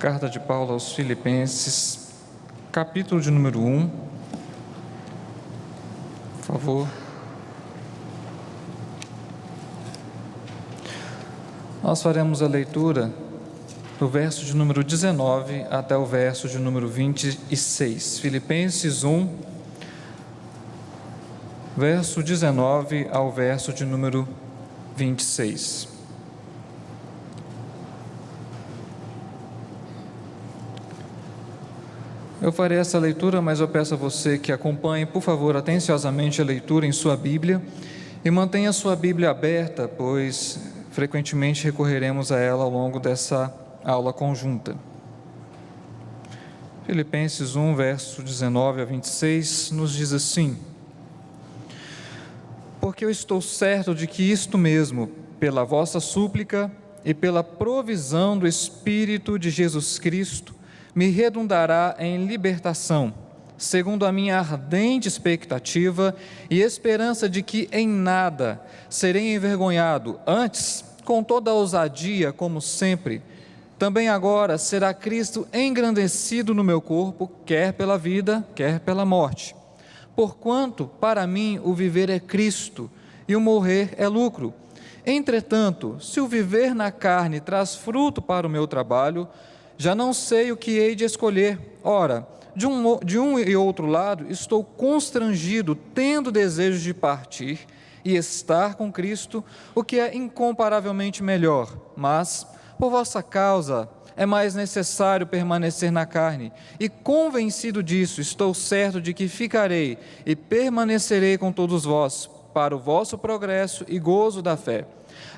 Carta de Paulo aos Filipenses, capítulo de número 1, por favor. Nós faremos a leitura do verso de número 19 até o verso de número 26. Filipenses 1, verso 19 ao verso de número 26. Eu farei essa leitura, mas eu peço a você que acompanhe, por favor, atenciosamente a leitura em sua Bíblia e mantenha a sua Bíblia aberta, pois frequentemente recorreremos a ela ao longo dessa aula conjunta. Filipenses 1, verso 19 a 26, nos diz assim: porque eu estou certo de que isto mesmo, pela vossa súplica e pela provisão do Espírito de Jesus Cristo, me redundará em libertação, segundo a minha ardente expectativa e esperança de que em nada serei envergonhado, antes, com toda a ousadia, como sempre, também agora será Cristo engrandecido no meu corpo, quer pela vida, quer pela morte. Porquanto, para mim, o viver é Cristo e o morrer é lucro. Entretanto, se o viver na carne traz fruto para o meu trabalho, já não sei o que hei de escolher. Ora, de um e outro lado, estou constrangido, tendo desejo de partir e estar com Cristo, o que é incomparavelmente melhor. Mas, por vossa causa, é mais necessário permanecer na carne. E convencido disso, estou certo de que ficarei e permanecerei com todos vós, para o vosso progresso e gozo da fé,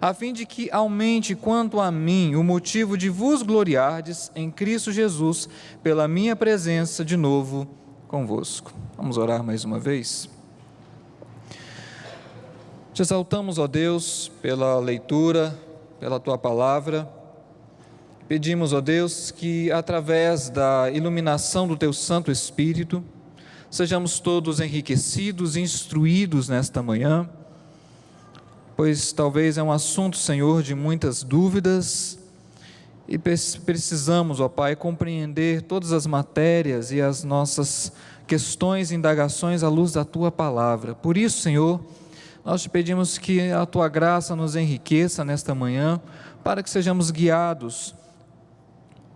a fim de que aumente quanto a mim o motivo de vos gloriardes em Cristo Jesus, pela minha presença de novo convosco. Vamos orar mais uma vez. Te exaltamos, ó Deus, pela leitura, pela Tua palavra. Pedimos, ó Deus, que através da iluminação do Teu Santo Espírito, sejamos todos enriquecidos e instruídos nesta manhã, pois talvez é um assunto, Senhor, de muitas dúvidas, e precisamos, ó Pai, compreender todas as matérias e as nossas questões e indagações à luz da Tua palavra. Por isso, Senhor, nós te pedimos que a Tua graça nos enriqueça nesta manhã, para que sejamos guiados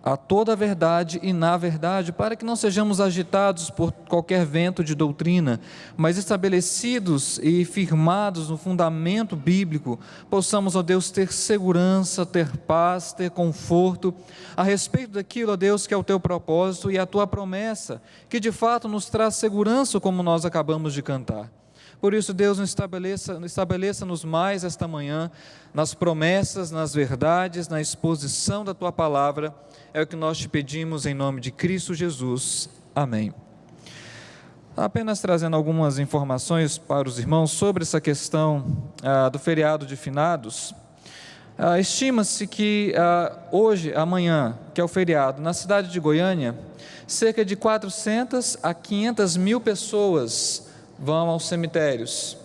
a toda a verdade e na verdade, para que não sejamos agitados por qualquer vento de doutrina, mas estabelecidos e firmados no fundamento bíblico, possamos, ó Deus, ter segurança, ter paz, ter conforto, a respeito daquilo, ó Deus, que é o Teu propósito e a Tua promessa, que de fato nos traz segurança, como nós acabamos de cantar. Por isso, Deus, estabeleça-nos mais esta manhã, nas promessas, nas verdades, na exposição da Tua palavra, é o que nós te pedimos em nome de Cristo Jesus. Amém. Apenas trazendo algumas informações para os irmãos sobre essa questão do feriado de finados. Estima-se que hoje, amanhã, que é o feriado, na cidade de Goiânia, cerca de 400 a 500 mil pessoas vão aos cemitérios,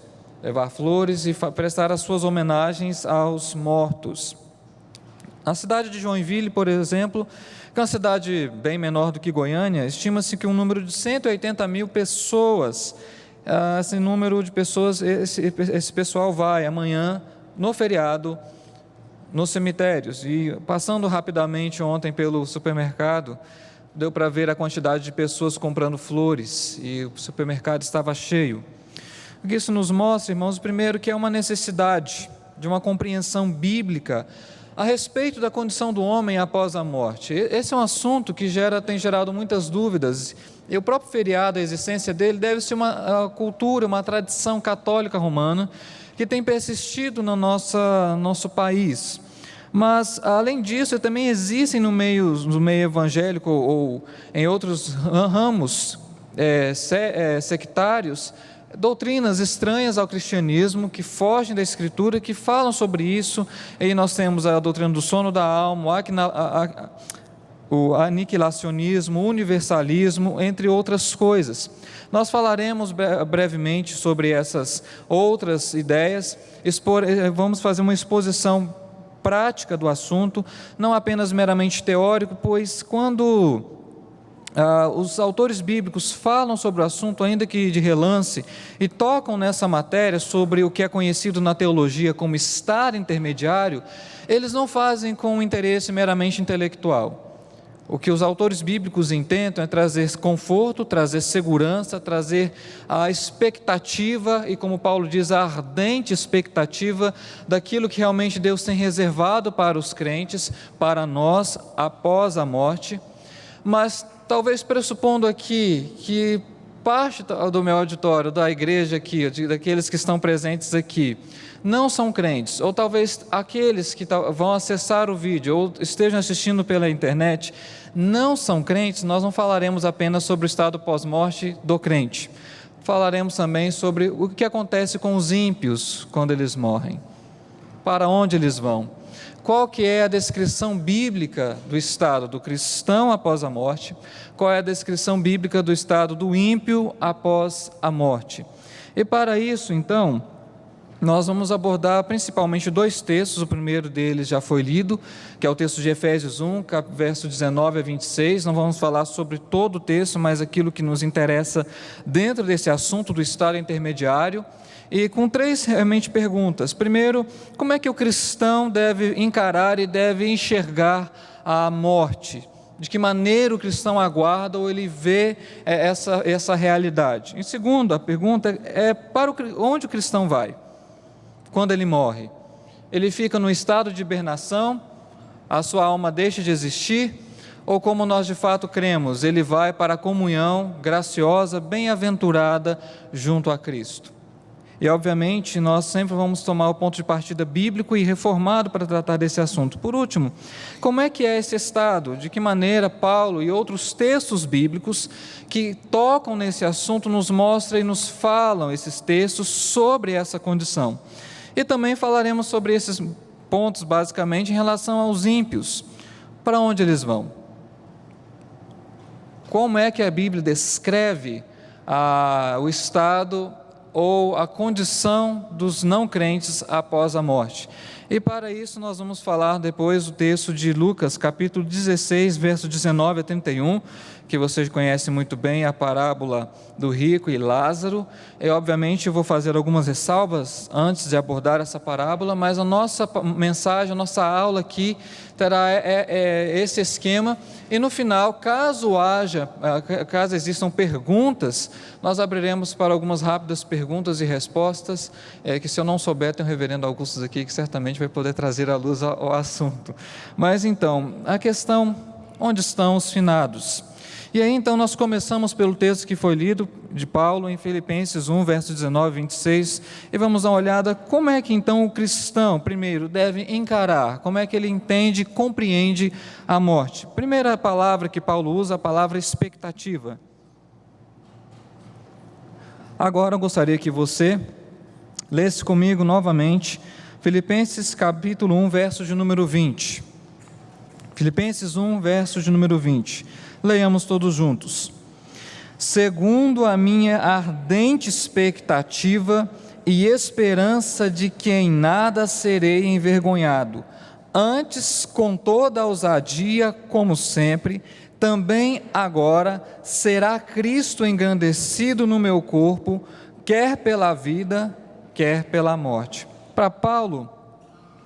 levar flores e prestar as suas homenagens aos mortos. Na cidade de Joinville, por exemplo, que é uma cidade bem menor do que Goiânia, estima-se que um número de 180 mil pessoas, esse número de pessoas, esse pessoal vai amanhã, no feriado, nos cemitérios. E passando rapidamente ontem pelo supermercado, deu para ver a quantidade de pessoas comprando flores, e o supermercado estava cheio. O que isso nos mostra, irmãos, primeiro, que é uma necessidade de uma compreensão bíblica a respeito da condição do homem após a morte. Esse é um assunto que tem gerado muitas dúvidas, e o próprio feriado, a existência dele, deve ser uma cultura, uma tradição católica romana, que tem persistido no nosso país. Mas, além disso, também existem no meio evangélico ou em outros ramos sectários, doutrinas estranhas ao cristianismo, que fogem da Escritura, que falam sobre isso. E nós temos a doutrina do sono da alma, o aniquilacionismo, o universalismo, entre outras coisas. Nós falaremos brevemente sobre essas outras ideias, vamos fazer uma exposição prática do assunto, não apenas meramente teórico, pois quando os autores bíblicos falam sobre o assunto, ainda que de relance, e tocam nessa matéria sobre o que é conhecido na teologia como estado intermediário, eles não fazem com um interesse meramente intelectual. O que os autores bíblicos intentam é trazer conforto, trazer segurança, trazer a expectativa, e como Paulo diz, a ardente expectativa daquilo que realmente Deus tem reservado para os crentes, para nós, após a morte. Mas talvez pressupondo aqui que parte do meu auditório, da igreja aqui, daqueles que estão presentes aqui, não são crentes, ou talvez aqueles que vão acessar o vídeo, ou estejam assistindo pela internet, não são crentes, nós não falaremos apenas sobre o estado pós-morte do crente. Falaremos também sobre o que acontece com os ímpios quando eles morrem. Para onde eles vão? Qual que é a descrição bíblica do estado do cristão após a morte? Qual é a descrição bíblica do estado do ímpio após a morte? E para isso, então, nós vamos abordar principalmente dois textos. O primeiro deles já foi lido, que é o texto de Efésios 1, verso 19 a 26. Não vamos falar sobre todo o texto, mas aquilo que nos interessa dentro desse assunto do estado intermediário. E com três realmente perguntas. Primeiro, como é que o cristão deve encarar e deve enxergar a morte? De que maneira o cristão aguarda ou ele vê essa realidade? Em segundo, a pergunta é para onde o cristão vai quando ele morre? Ele fica no estado de hibernação, a sua alma deixa de existir, ou como nós de fato cremos, ele vai para a comunhão graciosa, bem-aventurada junto a Cristo? E obviamente nós sempre vamos tomar o ponto de partida bíblico e reformado para tratar desse assunto. Por último, como é que é esse estado? De que maneira Paulo e outros textos bíblicos que tocam nesse assunto nos mostram e nos falam, esses textos, sobre essa condição? E também falaremos sobre esses pontos basicamente em relação aos ímpios. Para onde eles vão? Como é que a Bíblia descreve o estado ou a condição dos não crentes após a morte? E para isso nós vamos falar depois do texto de Lucas, capítulo 16, verso 19 a 31, que vocês conhecem muito bem, a parábola do rico e Lázaro. E obviamente eu vou fazer algumas ressalvas antes de abordar essa parábola, mas a nossa mensagem, a nossa aula aqui terá esse esquema, e no final, caso existam perguntas, nós abriremos para algumas rápidas perguntas e respostas, que se eu não souber, tem o reverendo Augusto aqui que certamente vai poder trazer à luz ao assunto. Mas então, a questão, onde estão os finados? E aí então nós começamos pelo texto que foi lido de Paulo em Filipenses 1, verso 19 e 26, e vamos dar uma olhada como é que então o cristão, primeiro, deve encarar, como é que ele entende e compreende a morte. Primeira palavra que Paulo usa, a palavra expectativa. Agora eu gostaria que você lesse comigo novamente Filipenses capítulo 1, verso de número 20. Filipenses 1, verso de número 20. Leiamos todos juntos. Segundo a minha ardente expectativa e esperança de que em nada serei envergonhado, antes, com toda a ousadia, como sempre, também agora será Cristo engrandecido no meu corpo, quer pela vida, quer pela morte. Para Paulo,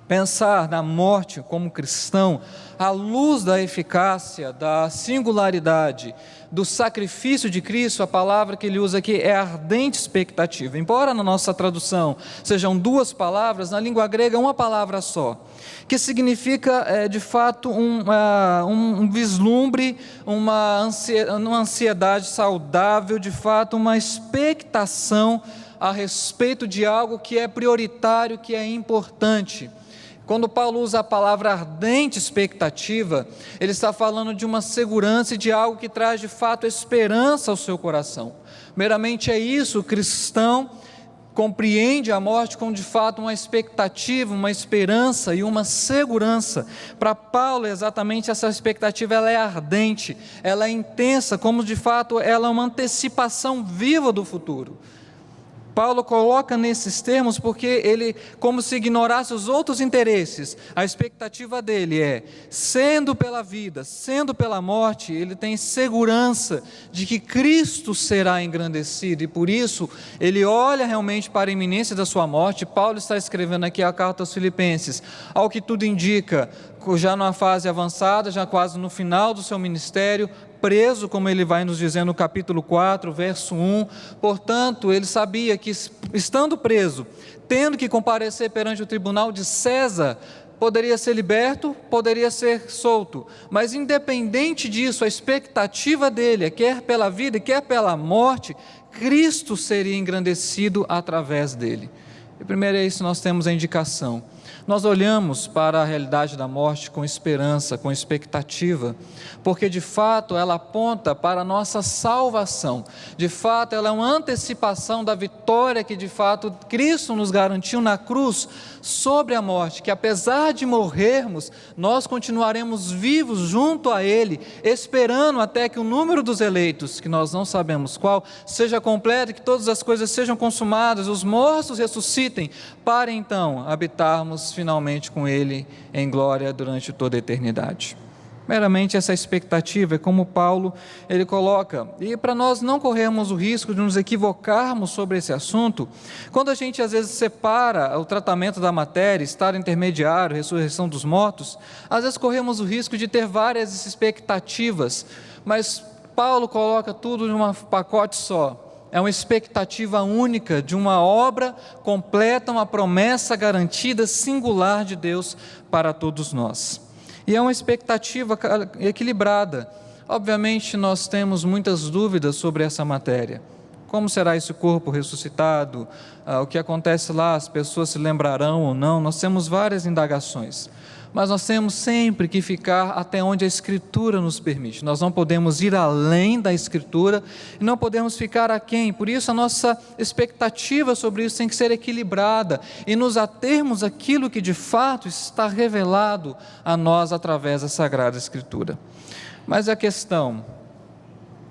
pensar na morte como cristão, à luz da eficácia, da singularidade, do sacrifício de Cristo, a palavra que ele usa aqui é ardente expectativa. Embora na nossa tradução sejam duas palavras, na língua grega uma palavra só, que significa de fato um vislumbre, uma ansiedade saudável, de fato uma expectação a respeito de algo que é prioritário, que é importante. Quando Paulo usa a palavra ardente expectativa, ele está falando de uma segurança e de algo que traz de fato esperança ao seu coração. Meramente é isso, o cristão compreende a morte como de fato uma expectativa, uma esperança e uma segurança. Para Paulo, exatamente essa expectativa ela é ardente, ela é intensa, como de fato ela é uma antecipação viva do futuro. Paulo coloca nesses termos porque ele, como se ignorasse os outros interesses, a expectativa dele é, sendo pela vida, sendo pela morte, ele tem segurança de que Cristo será engrandecido, e por isso ele olha realmente para a iminência da sua morte. Paulo está escrevendo aqui a carta aos Filipenses, ao que tudo indica, já numa fase avançada, já quase no final do seu ministério, preso, como ele vai nos dizer no capítulo 4, verso 1, portanto, ele sabia que, estando preso, tendo que comparecer perante o tribunal de César, poderia ser liberto, poderia ser solto, mas independente disso, a expectativa dele é, quer pela vida e quer pela morte, Cristo seria engrandecido através dele. E primeiro é isso, nós temos a indicação. Nós olhamos para a realidade da morte com esperança, com expectativa, porque de fato ela aponta para a nossa salvação, de fato ela é uma antecipação da vitória que de fato Cristo nos garantiu na cruz sobre a morte, que apesar de morrermos, nós continuaremos vivos junto a Ele, esperando até que o número dos eleitos, que nós não sabemos qual, seja completo, que todas as coisas sejam consumadas, os mortos ressuscitem, para então habitarmos finalmente com Ele em glória durante toda a eternidade. Meramente essa expectativa é como Paulo ele coloca, e para nós não corrermos o risco de nos equivocarmos sobre esse assunto, quando a gente às vezes separa o tratamento da matéria, estado intermediário, ressurreição dos mortos, às vezes corremos o risco de ter várias expectativas, mas Paulo coloca tudo em um pacote só. É uma expectativa única de uma obra completa, uma promessa garantida, singular de Deus para todos nós. E é uma expectativa equilibrada. Obviamente nós temos muitas dúvidas sobre essa matéria. Como será esse corpo ressuscitado? O que acontece lá? As pessoas se lembrarão ou não? Nós temos várias indagações. Mas nós temos sempre que ficar até onde a Escritura nos permite. Nós não podemos ir além da Escritura e não podemos ficar aquém. Por isso a nossa expectativa sobre isso tem que ser equilibrada e nos atermos àquilo que de fato está revelado a nós através da Sagrada Escritura. Mas a questão,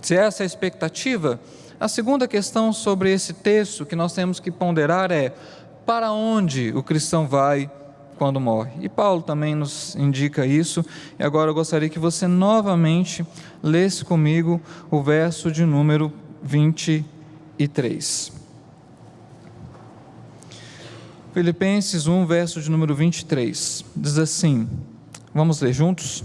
se essa é a expectativa, a segunda questão sobre esse texto que nós temos que ponderar é: para onde o cristão vai quando morre? E Paulo também nos indica isso, e agora eu gostaria que você novamente lesse comigo o verso de número 23. Filipenses 1, verso de número 23, diz assim, vamos ler juntos?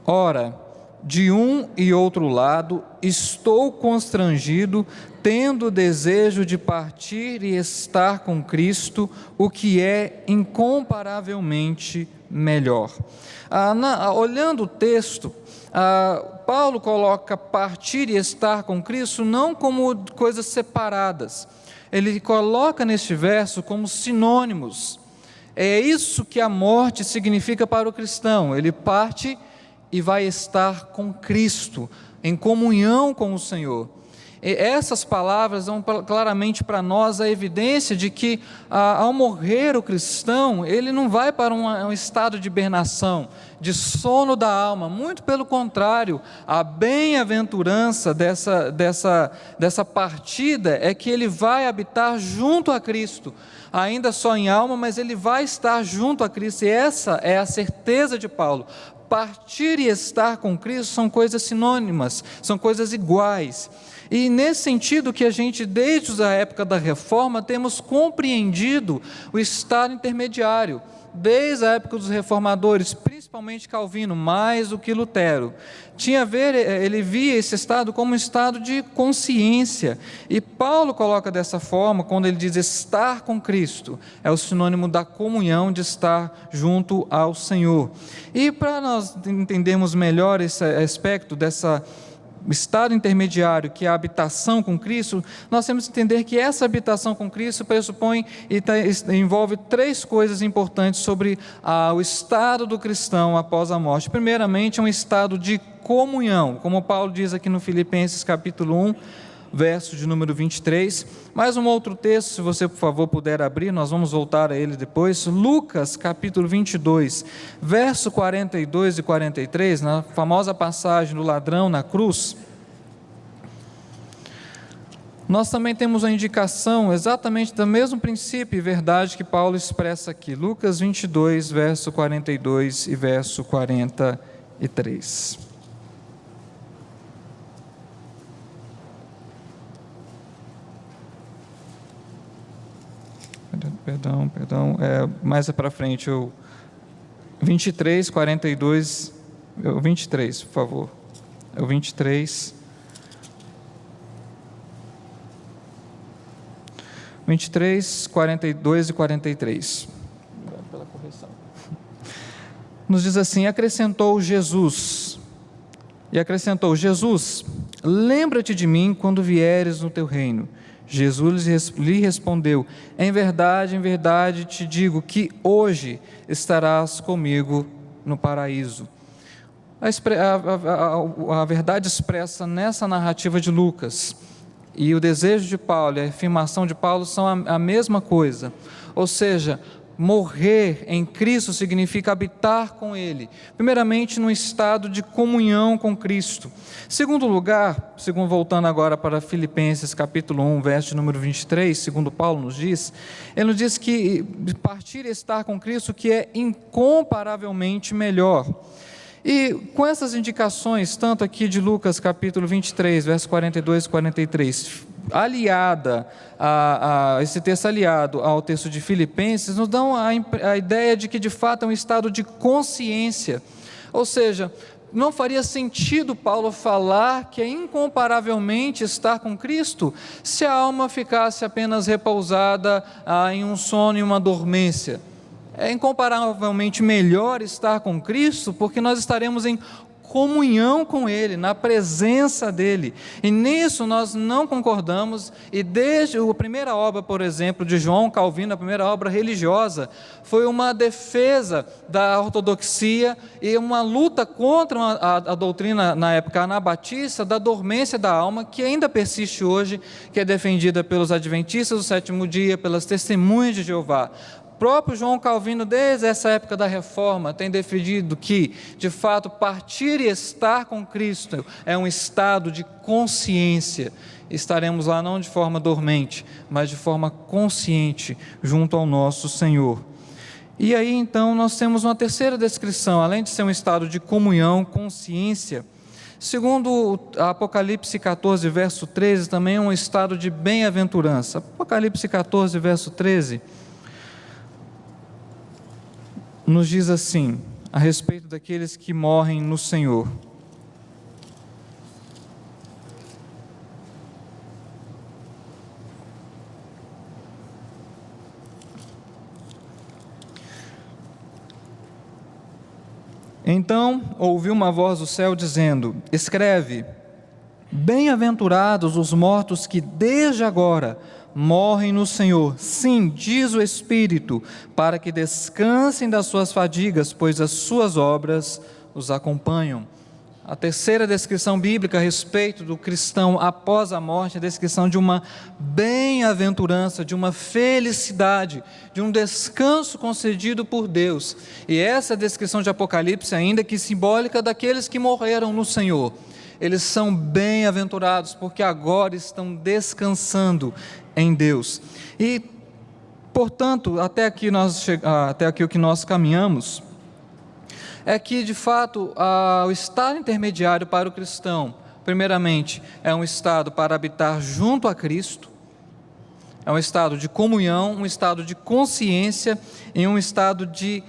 Ora, de um e outro lado, estou constrangido, tendo desejo de partir e estar com Cristo, o que é incomparavelmente melhor. Olhando o texto, Paulo coloca partir e estar com Cristo não como coisas separadas, ele coloca neste verso como sinônimos. É isso que a morte significa para o cristão, ele parte e vai estar com Cristo, em comunhão com o Senhor. E essas palavras dão claramente para nós a evidência de que, ao morrer o cristão, ele não vai para um estado de hibernação, de sono da alma, muito pelo contrário, a bem-aventurança dessa partida é que ele vai habitar junto a Cristo, ainda só em alma, mas ele vai estar junto a Cristo, e essa é a certeza de Paulo. Partir e estar com Cristo são coisas sinônimas, são coisas iguais. E nesse sentido que a gente, desde a época da Reforma, temos compreendido o estado intermediário, desde a época dos reformadores, principalmente Calvino, mais do que Lutero. Ele via esse estado como um estado de consciência, e Paulo coloca dessa forma, quando ele diz estar com Cristo, é o sinônimo da comunhão, de estar junto ao Senhor. E para nós entendermos melhor esse aspecto dessa estado intermediário, que é a habitação com Cristo, nós temos que entender que essa habitação com Cristo pressupõe e envolve três coisas importantes sobre o estado do cristão após a morte. Primeiramente, é um estado de comunhão, como Paulo diz aqui no Filipenses capítulo 1, verso de número 23, mais um outro texto, se você por favor puder abrir, nós vamos voltar a ele depois, Lucas capítulo 22, verso 42 e 43, na famosa passagem do ladrão na cruz. Nós também temos a indicação exatamente do mesmo princípio e verdade que Paulo expressa aqui, Lucas 22, verso 42 e verso 43. Perdão, mais para frente, 23, 42, 23, por favor, 23, 42 e 43, obrigado pela correção, nos diz assim, acrescentou Jesus, lembra-te de mim quando vieres no teu reino. Jesus lhe respondeu, em verdade te digo que hoje estarás comigo no paraíso. A verdade expressa nessa narrativa de Lucas e o desejo de Paulo e a afirmação de Paulo são a mesma coisa, ou seja, morrer em Cristo significa habitar com Ele, primeiramente num estado de comunhão com Cristo. Segundo lugar, voltando agora para Filipenses capítulo 1, verso número 23, segundo Paulo nos diz, ele nos diz que partir e estar com Cristo que é incomparavelmente melhor. E com essas indicações, tanto aqui de Lucas capítulo 23, verso 42 e 43, esse texto aliado ao texto de Filipenses, nos dão a ideia de que de fato é um estado de consciência, ou seja, não faria sentido Paulo falar que é incomparavelmente estar com Cristo se a alma ficasse apenas repousada em um sono e uma dormência. É incomparavelmente melhor estar com Cristo porque nós estaremos em comunhão com Ele, na presença dEle, e nisso nós não concordamos, e desde a primeira obra, por exemplo, de João Calvino, a primeira obra religiosa, foi uma defesa da ortodoxia e uma luta contra a doutrina, na época anabatista, da dormência da alma, que ainda persiste hoje, que é defendida pelos adventistas do sétimo dia, pelas testemunhas de Jeová. O próprio João Calvino, desde essa época da Reforma, tem defendido que, de fato, partir e estar com Cristo é um estado de consciência. Estaremos lá não de forma dormente, mas de forma consciente, junto ao nosso Senhor. E aí, então, nós temos uma terceira descrição, além de ser um estado de comunhão, consciência, segundo Apocalipse 14, verso 13, também é um estado de bem-aventurança. Apocalipse 14, verso 13, nos diz assim, a respeito daqueles que morrem no Senhor. Então ouvi uma voz do céu dizendo, escreve, bem-aventurados os mortos que desde agora morrem no Senhor, sim, diz o Espírito, para que descansem das suas fadigas, pois as suas obras os acompanham. A terceira descrição bíblica a respeito do cristão após a morte é a descrição de uma bem-aventurança, de uma felicidade, de um descanso concedido por Deus. E essa é a descrição de Apocalipse, ainda que simbólica, daqueles que morreram no Senhor. Eles são bem-aventurados porque agora estão descansando em Deus. E, portanto, até aqui o que nós caminhamos é que, de fato, o estado intermediário para o cristão, primeiramente, é um estado para habitar junto a Cristo, é um estado de comunhão, um estado de consciência e um estado de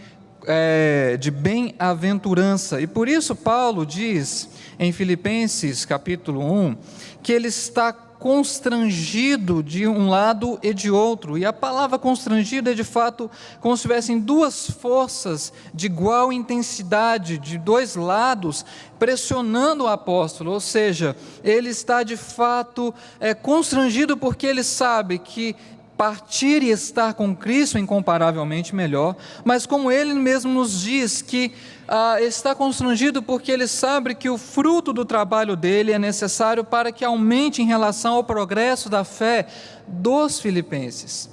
bem-aventurança. E por isso Paulo diz em Filipenses capítulo 1 que ele está constrangido de um lado e de outro, e a palavra constrangido é de fato como se tivessem duas forças de igual intensidade, de dois lados, pressionando o apóstolo, ou seja, ele está de fato constrangido porque ele sabe que partir e estar com Cristo é incomparavelmente melhor, mas como ele mesmo nos diz que está constrangido porque ele sabe que o fruto do trabalho dele é necessário para que aumente em relação ao progresso da fé dos filipenses.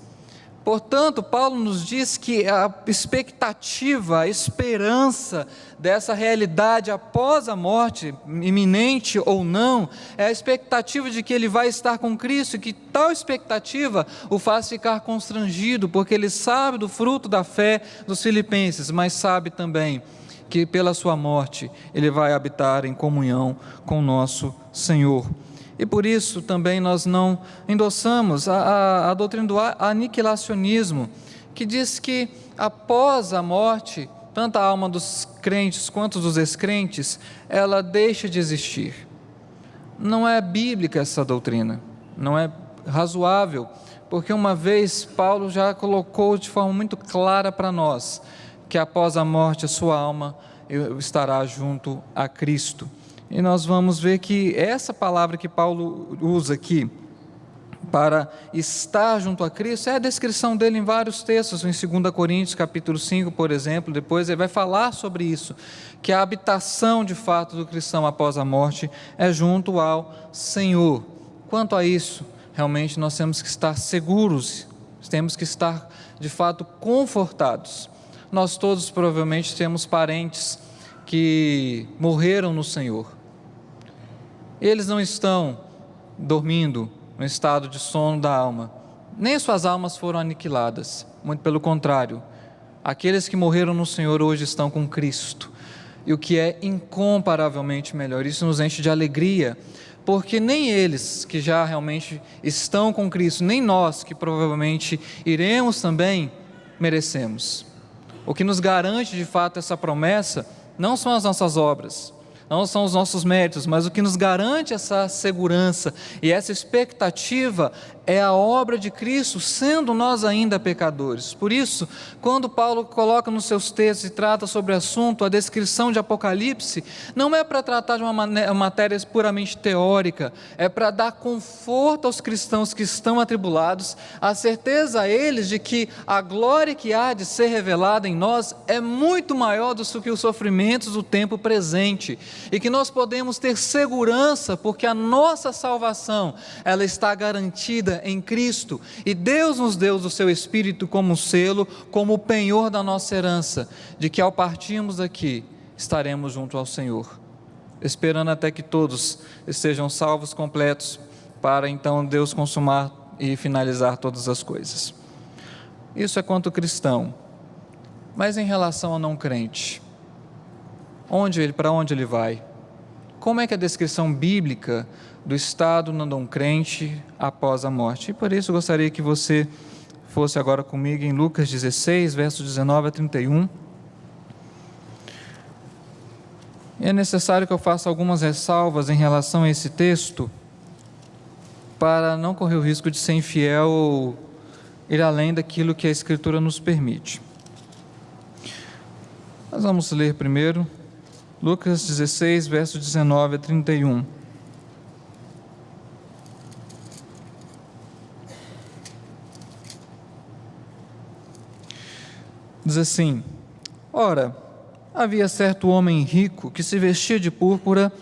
Portanto, Paulo nos diz que a expectativa, a esperança dessa realidade após a morte, iminente ou não, é a expectativa de que ele vai estar com Cristo, e que tal expectativa o faz ficar constrangido, porque ele sabe do fruto da fé dos filipenses, mas sabe também que pela sua morte ele vai habitar em comunhão com o nosso Senhor. E por isso também nós não endossamos a doutrina do aniquilacionismo, que diz que após a morte, tanto a alma dos crentes quanto dos descrentes, ela deixa de existir. Não é bíblica essa doutrina, não é razoável, porque uma vez Paulo já colocou de forma muito clara para nós, que após a morte a sua alma estará junto a Cristo. E nós vamos ver que essa palavra que Paulo usa aqui, para estar junto a Cristo, é a descrição dele em vários textos, em 2 Coríntios capítulo 5, por exemplo, depois ele vai falar sobre isso, que a habitação de fato do cristão após a morte é junto ao Senhor. Quanto a isso, realmente nós temos que estar seguros, temos que estar de fato confortados. Nós todos provavelmente temos parentes que morreram no Senhor. Eles não estão dormindo no estado de sono da alma, nem suas almas foram aniquiladas, muito pelo contrário, aqueles que morreram no Senhor hoje estão com Cristo, e o que é incomparavelmente melhor. Isso nos enche de alegria, porque nem eles que já realmente estão com Cristo, nem nós que provavelmente iremos também, merecemos. O que nos garante de fato essa promessa não são as nossas obras, não são os nossos méritos, mas o que nos garante essa segurança e essa expectativa é a obra de Cristo, sendo nós ainda pecadores. Por isso, quando Paulo coloca nos seus textos e trata sobre o assunto, a descrição de Apocalipse, não é para tratar de uma matéria puramente teórica, é para dar conforto aos cristãos que estão atribulados, a certeza a eles de que a glória que há de ser revelada em nós é muito maior do que os sofrimentos do tempo presente, e que nós podemos ter segurança, porque a nossa salvação, ela está garantida em Cristo, e Deus nos deu o seu Espírito como selo, como penhor da nossa herança, de que ao partirmos daqui, estaremos junto ao Senhor, esperando até que todos estejam salvos, completos, para então Deus consumar e finalizar todas as coisas. Isso é quanto cristão. Mas em relação ao não crente, para onde ele vai? Como é que é a descrição bíblica do estado do não crente após a morte? E por isso eu gostaria que você fosse agora comigo em Lucas 16, versos 19 a 31. E é necessário que eu faça algumas ressalvas em relação a esse texto, para não correr o risco de ser infiel ou ir além daquilo que a Escritura nos permite. Nós vamos ler primeiro Lucas 16, versos 19 a 31. Diz assim: Ora, havia certo homem rico que se vestia de púrpura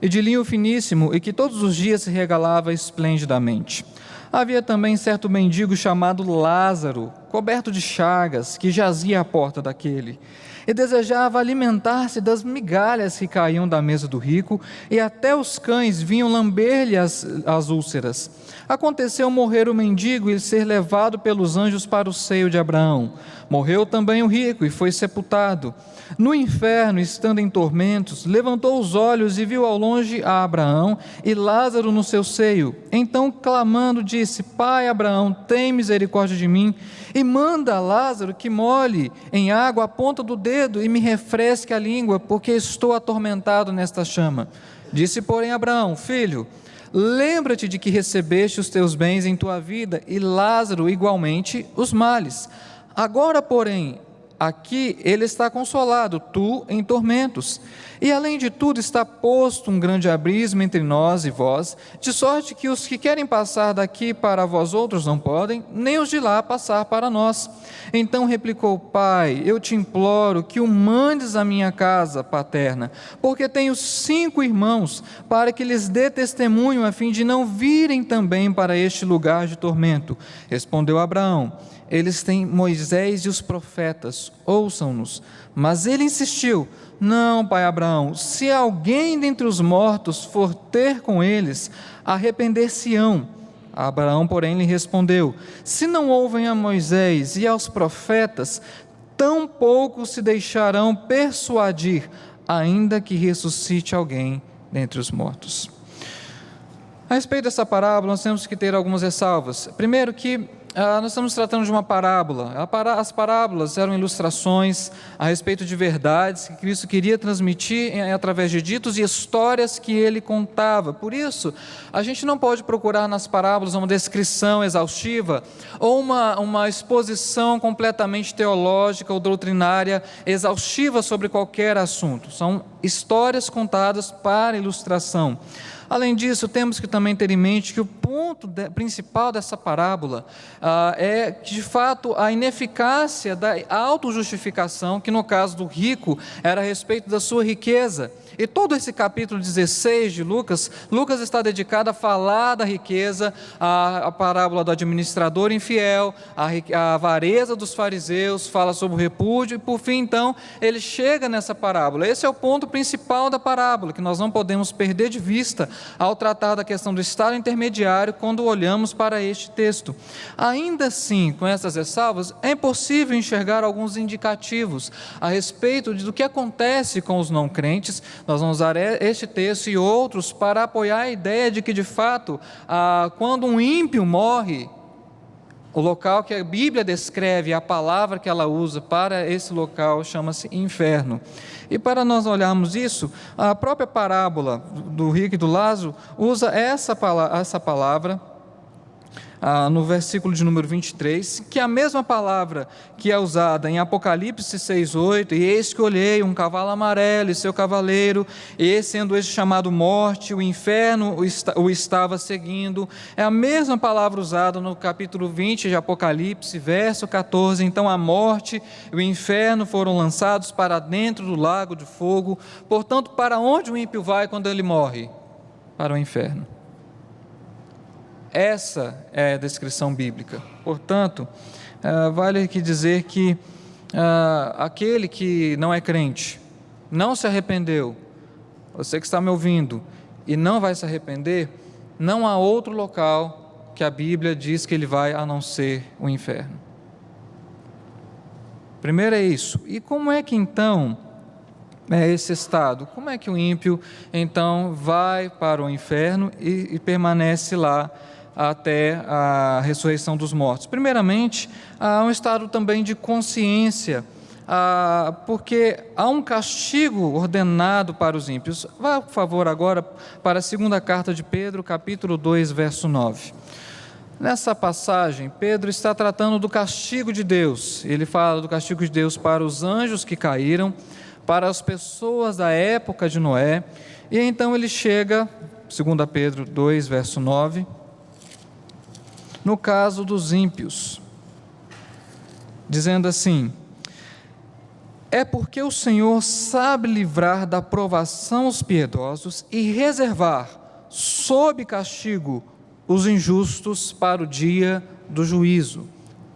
e de linho finíssimo e que todos os dias se regalava esplendidamente. Havia também certo mendigo chamado Lázaro, coberto de chagas, que jazia à porta daquele, e desejava alimentar-se das migalhas que caíam da mesa do rico, e até os cães vinham lamber-lhe as úlceras. Aconteceu morrer o mendigo e ser levado pelos anjos para o seio de Abraão. Morreu também o rico e foi sepultado. No inferno, estando em tormentos, levantou os olhos e viu ao longe a Abraão e Lázaro no seu seio. Então, clamando, disse: Pai Abraão, tem misericórdia de mim, e manda a Lázaro que molhe em água a ponta do dedo e me refresque a língua, porque estou atormentado nesta chama. Disse, porém, Abraão: Filho, lembra-te de que recebeste os teus bens em tua vida, e Lázaro igualmente os males. Agora, porém, aqui ele está consolado, tu em tormentos. E além de tudo está posto um grande abismo entre nós e vós, de sorte que os que querem passar daqui para vós outros não podem, nem os de lá passar para nós. Então replicou: Pai, eu te imploro que o mandes à minha casa paterna, porque tenho 5 irmãos, para que lhes dê testemunho, a fim de não virem também para este lugar de tormento. Respondeu Abraão: eles têm Moisés e os profetas, ouçam-nos. Mas ele insistiu: não, pai Abraão, se alguém dentre os mortos for ter com eles, arrepender-se-ão. Abraão, porém, lhe respondeu: se não ouvem a Moisés e aos profetas, tampouco se deixarão persuadir, ainda que ressuscite alguém dentre os mortos. A respeito dessa parábola, nós temos que ter algumas ressalvas. Primeiro que nós estamos tratando de uma parábola. As parábolas eram ilustrações a respeito de verdades que Cristo queria transmitir através de ditos e histórias que ele contava. Por isso, a gente não pode procurar nas parábolas uma descrição exaustiva ou uma exposição completamente teológica ou doutrinária exaustiva sobre qualquer assunto. São histórias contadas para ilustração. Além disso, temos que também ter em mente que o ponto principal dessa parábola é, de fato, a ineficácia da autojustificação, que no caso do rico era a respeito da sua riqueza. E todo esse capítulo 16 de Lucas está dedicado a falar da riqueza, a parábola do administrador infiel, a avareza dos fariseus, fala sobre o repúdio, e por fim, então, ele chega nessa parábola. Esse é o ponto principal da parábola, que nós não podemos perder de vista ao tratar da questão do estado intermediário quando olhamos para este texto. Ainda assim, com essas ressalvas, é impossível enxergar alguns indicativos a respeito do que acontece com os não crentes. Nós vamos usar este texto e outros para apoiar a ideia de que, de fato, quando um ímpio morre, o local que a Bíblia descreve, a palavra que ela usa para esse local chama-se inferno. E para nós olharmos isso, a própria parábola do rico e do Lázaro usa essa palavra no versículo de número 23, que é a mesma palavra que é usada em Apocalipse 6,8, e eis que olhei um cavalo amarelo e seu cavaleiro, e sendo este chamado morte, o inferno o estava seguindo. É a mesma palavra usada no capítulo 20 de Apocalipse, verso 14, então a morte e o inferno foram lançados para dentro do lago de fogo. Portanto, para onde o ímpio vai quando ele morre? Para o inferno. Essa é a descrição bíblica. Portanto, vale aqui dizer que aquele que não é crente, não se arrependeu, você que está me ouvindo e não vai se arrepender, não há outro local que a Bíblia diz que ele vai a não ser o inferno. Primeiro é isso. E como é que então é esse estado? Como é que o ímpio então vai para o inferno e permanece lá até a ressurreição dos mortos? Primeiramente, há um estado também de consciência, porque há um castigo ordenado para os ímpios. Vá, por favor, agora para a segunda carta de Pedro, capítulo 2, verso 9. Nessa passagem, Pedro está tratando do castigo de Deus. Ele fala do castigo de Deus para os anjos que caíram, para as pessoas da época de Noé, e então ele chega, 2 Pedro 2, verso 9, no caso dos ímpios, dizendo assim: é porque o Senhor sabe livrar da provação os piedosos e reservar sob castigo os injustos para o dia do juízo.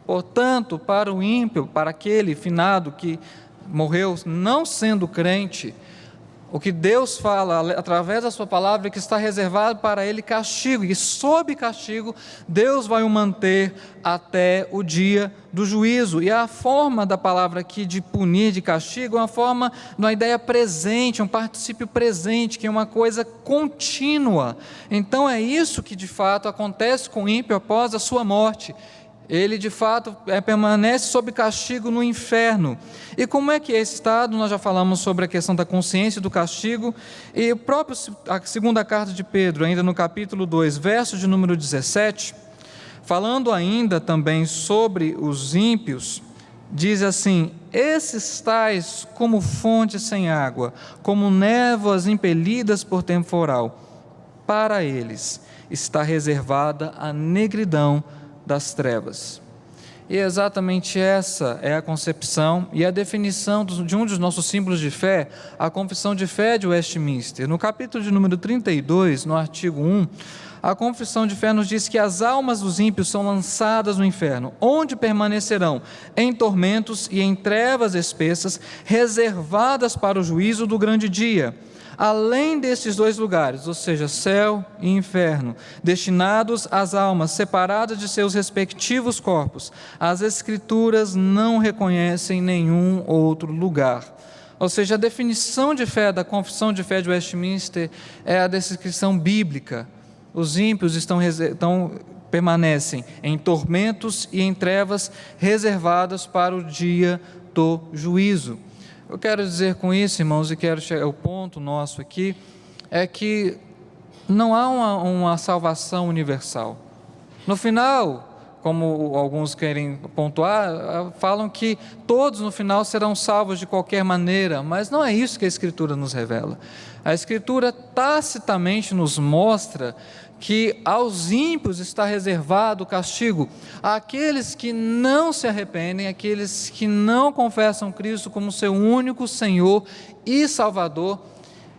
Portanto, para o ímpio, para aquele finado que morreu não sendo crente, o que Deus fala através da sua palavra é que está reservado para ele castigo, e sob castigo Deus vai o manter até o dia do juízo. E a forma da palavra aqui de punir, de castigo, é uma forma, uma ideia presente, um particípio presente, que é uma coisa contínua. Então é isso que de fato acontece com o ímpio após a sua morte. Ele de fato permanece sob castigo no inferno. E como é que é esse estado? Nós já falamos sobre a questão da consciência e do castigo, e a segunda carta de Pedro, ainda no capítulo 2, verso de número 17, falando ainda também sobre os ímpios, diz assim: esses tais como fontes sem água, como névoas impelidas por temporal, para eles está reservada a negridão das trevas. E exatamente essa é a concepção e a definição de um dos nossos símbolos de fé, a Confissão de Fé de Westminster. No capítulo de número 32, no artigo 1, a Confissão de Fé nos diz que as almas dos ímpios são lançadas no inferno, onde permanecerão em tormentos e em trevas espessas, reservadas para o juízo do grande dia. Além destes dois lugares, ou seja, céu e inferno, destinados às almas separadas de seus respectivos corpos, as Escrituras não reconhecem nenhum outro lugar. Ou seja, a definição de fé da Confissão de Fé de Westminster é a descrição bíblica. Os ímpios permanecem em tormentos e em trevas reservadas para o dia do juízo. Eu quero dizer com isso, irmãos, e quero chegar ao ponto nosso aqui, é que não há uma salvação universal. No final, como alguns querem pontuar, falam que todos no final serão salvos de qualquer maneira, mas não é isso que a Escritura nos revela. A Escritura tacitamente nos mostra que aos ímpios está reservado o castigo, àqueles que não se arrependem, aqueles que não confessam Cristo como seu único Senhor e Salvador.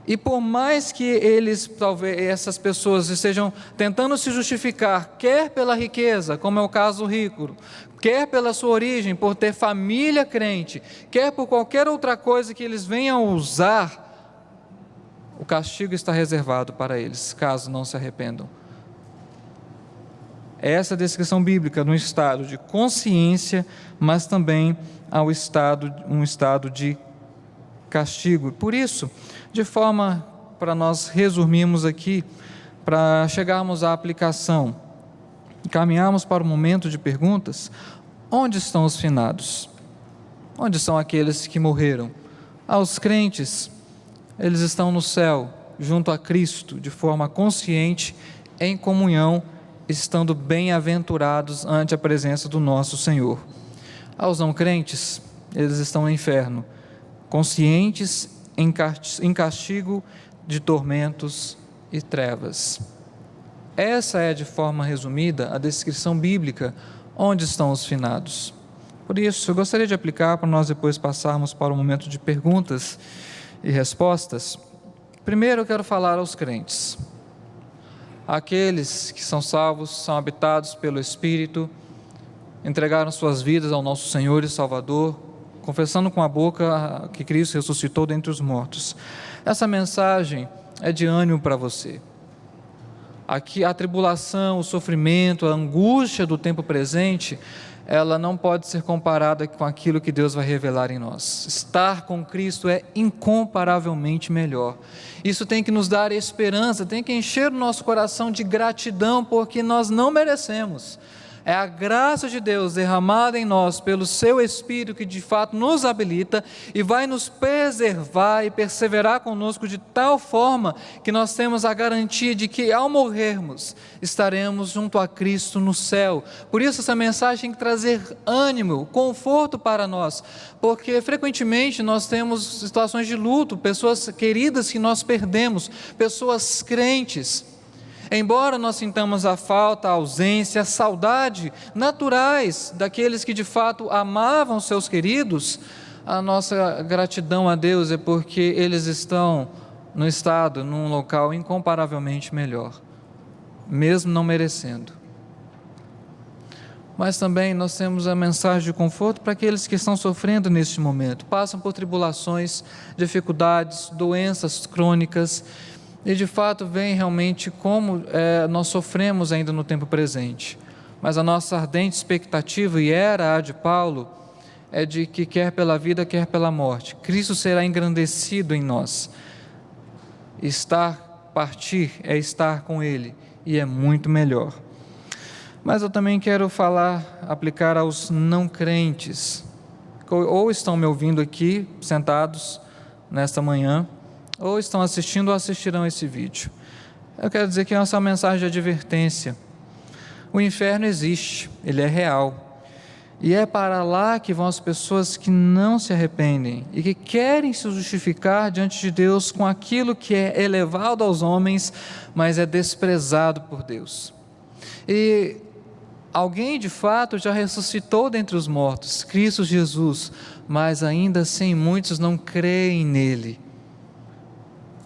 E por mais que talvez essas pessoas estejam tentando se justificar, quer pela riqueza, como é o caso do rico, quer pela sua origem, por ter família crente, quer por qualquer outra coisa que eles venham usar, o castigo está reservado para eles, caso não se arrependam. Essa é a descrição bíblica no estado de consciência, mas também um estado de castigo. Por isso, de forma para nós resumirmos aqui, para chegarmos à aplicação, caminharmos para o momento de perguntas: onde estão os finados? Onde estão aqueles que morreram? Aos crentes, eles estão no céu, junto a Cristo, de forma consciente, em comunhão, estando bem-aventurados ante a presença do nosso Senhor. Aos não crentes, eles estão no inferno, conscientes em castigo de tormentos e trevas. Essa é, de forma resumida, a descrição bíblica, onde estão os finados. Por isso, eu gostaria de aplicar para nós depois passarmos para o momento de perguntas e respostas. Primeiro eu quero falar aos crentes. Aqueles que são salvos, são habitados pelo Espírito, entregaram suas vidas ao nosso Senhor e Salvador, confessando com a boca que Cristo ressuscitou dentre os mortos. Essa mensagem é de ânimo para você. Aqui a tribulação, o sofrimento, a angústia do tempo presente, ela não pode ser comparada com aquilo que Deus vai revelar em nós. Estar com Cristo é incomparavelmente melhor. Isso tem que nos dar esperança, tem que encher o nosso coração de gratidão, porque nós não merecemos. É a graça de Deus derramada em nós pelo seu Espírito que de fato nos habilita e vai nos preservar e perseverar conosco de tal forma que nós temos a garantia de que ao morrermos estaremos junto a Cristo no céu. Por isso essa mensagem tem que trazer ânimo, conforto para nós, porque frequentemente nós temos situações de luto, pessoas queridas que nós perdemos, pessoas crentes. Embora nós sintamos a falta, a ausência, a saudade naturais daqueles que de fato amavam seus queridos, a nossa gratidão a Deus é porque eles estão num local incomparavelmente melhor, mesmo não merecendo. Mas também nós temos a mensagem de conforto para aqueles que estão sofrendo neste momento, passam por tribulações, dificuldades, doenças crônicas, e de fato veem realmente como nós sofremos ainda no tempo presente. Mas a nossa ardente expectativa, e era a de Paulo, é de que quer pela vida, quer pela morte, Cristo será engrandecido em nós. Partir é estar com Ele, e é muito melhor. Mas eu também quero aplicar aos não crentes, que ou estão me ouvindo aqui, sentados nesta manhã, ou estão assistindo ou assistirão esse vídeo. Eu quero dizer que essa é uma mensagem de advertência. O inferno existe, ele é real, e é para lá que vão as pessoas que não se arrependem e que querem se justificar diante de Deus com aquilo que é elevado aos homens, mas é desprezado por Deus. E alguém de fato já ressuscitou dentre os mortos, Cristo Jesus, mas ainda assim muitos não creem nele.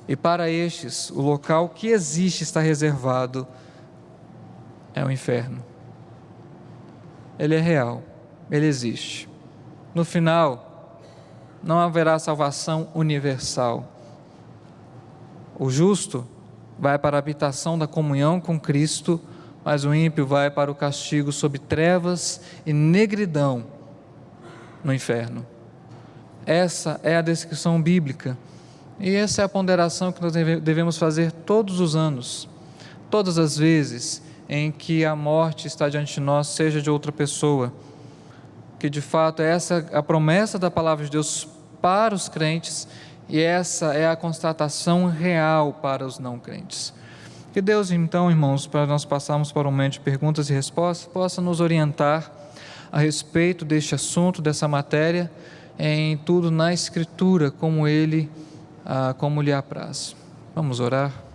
E para estes, o local que existe está reservado é o inferno. Ele é real, ele existe. No final, não haverá salvação universal. O justo vai para a habitação da comunhão com Cristo, mas o ímpio vai para o castigo sob trevas e negridão no inferno. Essa é a descrição bíblica e essa é a ponderação que nós devemos fazer todos os anos, todas as vezes em que a morte está diante de nós, seja de outra pessoa, que de fato essa é a promessa da palavra de Deus para os crentes e essa é a constatação real para os não crentes. Que Deus então, irmãos, para nós passarmos para um momento de perguntas e respostas, possa nos orientar a respeito deste assunto, dessa matéria, em tudo na Escritura, como lhe apraz. Vamos orar.